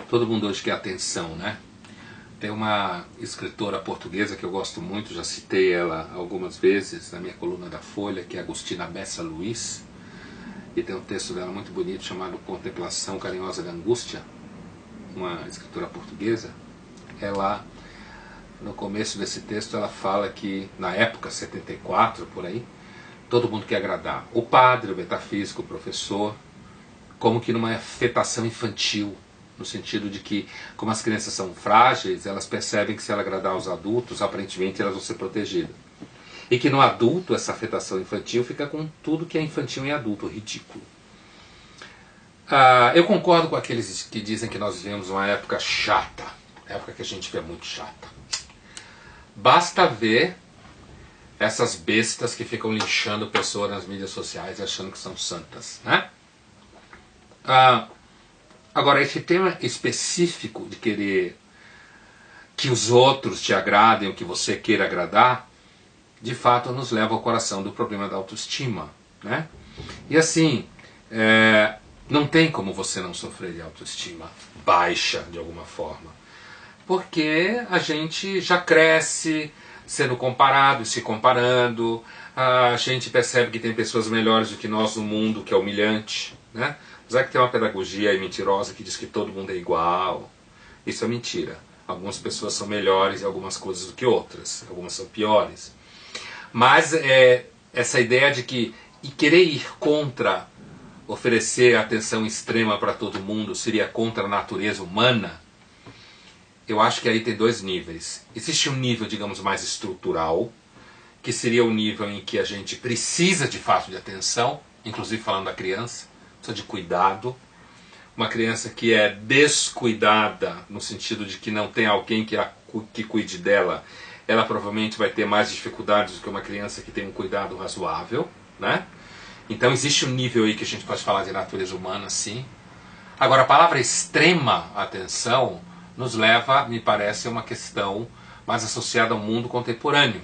Todo mundo hoje quer atenção, né? Tem uma escritora portuguesa que eu gosto muito, já citei ela algumas vezes na minha coluna da Folha, que é Agostina Bessa Luiz, e tem um texto dela muito bonito chamado Contemplação Carinhosa da Angústia, uma escritora portuguesa. Ela, no começo desse texto, ela fala que na época, 74, por aí, todo mundo quer agradar o padre, o metafísico, o professor, como que numa afetação infantil, no sentido de que, como as crianças são frágeis, elas percebem que se ela agradar os adultos, aparentemente elas vão ser protegidas. E que no adulto, essa afetação infantil fica com tudo que é infantil em adulto, ridículo. Eu concordo com aqueles que dizem que nós vivemos uma época chata, época que a gente vê muito chata. Basta ver essas bestas que ficam linchando pessoas nas mídias sociais achando que são santas, né? Agora, esse tema específico de querer que os outros te agradem, ou que você queira agradar, de fato nos leva ao coração do problema da autoestima, né? E assim, não tem como você não sofrer de autoestima baixa de alguma forma, porque a gente já cresce sendo comparado, se comparando, a gente percebe que tem pessoas melhores do que nós no mundo, que é humilhante, né? Apesar que tem uma pedagogia aí mentirosa que diz que todo mundo é igual. Isso é mentira. Algumas pessoas são melhores em algumas coisas do que outras. Algumas são piores. Mas essa ideia de que querer ir contra, oferecer atenção extrema para todo mundo, seria contra a natureza humana, eu acho que aí tem dois níveis. Existe um nível, digamos, mais estrutural, que seria o nível em que a gente precisa de fato de atenção, inclusive falando da criança, de cuidado. Uma criança que é descuidada, no sentido de que não tem alguém que cuide dela, ela provavelmente vai ter mais dificuldades do que uma criança que tem um cuidado razoável, né? Então existe um nível aí que a gente pode falar de natureza humana, sim. Agora, a palavra extrema atenção nos leva, me parece, a uma questão mais associada ao mundo contemporâneo.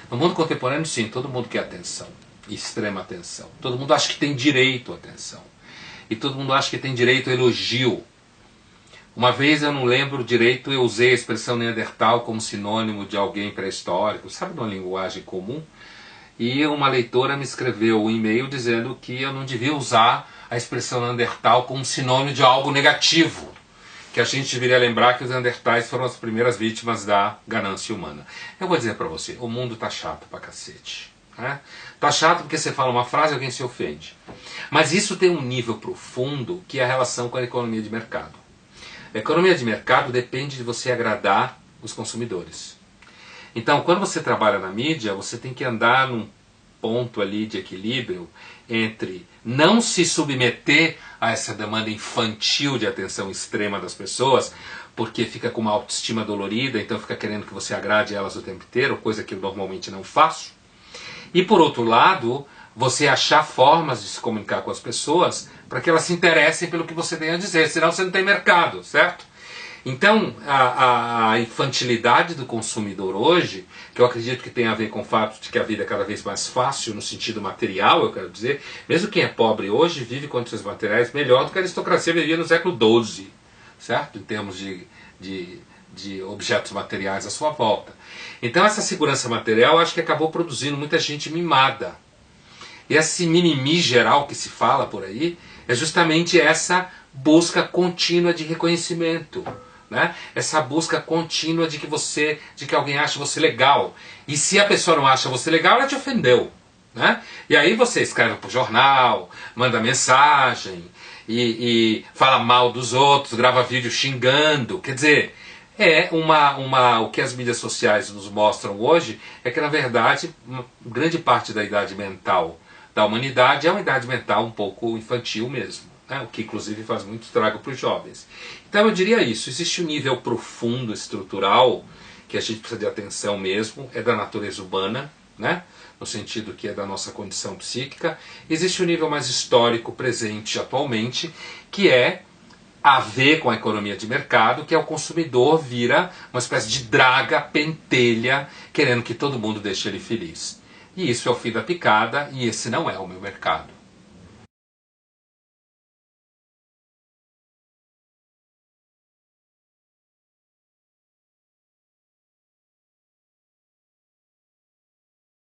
No mundo contemporâneo, sim, todo mundo quer atenção. Extrema atenção. Todo mundo acha que tem direito à atenção. E todo mundo acha que tem direito ao elogio. Uma vez, eu não lembro direito, eu usei a expressão Neandertal como sinônimo de alguém pré-histórico, sabe, numa linguagem comum? E uma leitora me escreveu um e-mail dizendo que eu não devia usar a expressão Neandertal como sinônimo de algo negativo. Que a gente deveria lembrar que os Neandertais foram as primeiras vítimas da ganância humana. Eu vou dizer pra você, o mundo tá chato pra cacete. Tá chato porque você fala uma frase e alguém se ofende. Mas isso tem um nível profundo que é a relação com a economia de mercado. A economia de mercado depende de você agradar os consumidores. Então, quando você trabalha na mídia, você tem que andar num ponto ali de equilíbrio entre não se submeter a essa demanda infantil de atenção extrema das pessoas, porque fica com uma autoestima dolorida, então fica querendo que você agrade elas o tempo inteiro, coisa que eu normalmente não faço. E por outro lado, você achar formas de se comunicar com as pessoas para que elas se interessem pelo que você tem a dizer, senão você não tem mercado, certo? Então, a infantilidade do consumidor hoje, que eu acredito que tem a ver com o fato de que a vida é cada vez mais fácil no sentido material, eu quero dizer, mesmo quem é pobre hoje vive condições materiais melhor do que a aristocracia vivia no século XII, certo? Em termos de objetos materiais à sua volta. Então essa segurança material acho que acabou produzindo muita gente mimada. E esse mimimi geral que se fala por aí é justamente essa busca contínua de reconhecimento, né? Essa busca contínua de que alguém ache você legal. E se a pessoa não acha você legal, ela te ofendeu, né? E aí você escreve pro jornal, manda mensagem e fala mal dos outros, grava vídeo xingando, quer dizer, o que as mídias sociais nos mostram hoje é que, na verdade, uma grande parte da idade mental da humanidade é uma idade mental um pouco infantil mesmo, né? O que inclusive faz muito estrago para os jovens. Então eu diria isso, existe um nível profundo, estrutural, que a gente precisa de atenção mesmo, é da natureza humana, né? No sentido que é da nossa condição psíquica. Existe um nível mais histórico, presente atualmente, que é a ver com a economia de mercado, que é o consumidor vira uma espécie de draga, pentelha, querendo que todo mundo deixe ele feliz. E isso é o fim da picada, e esse não é o meu mercado.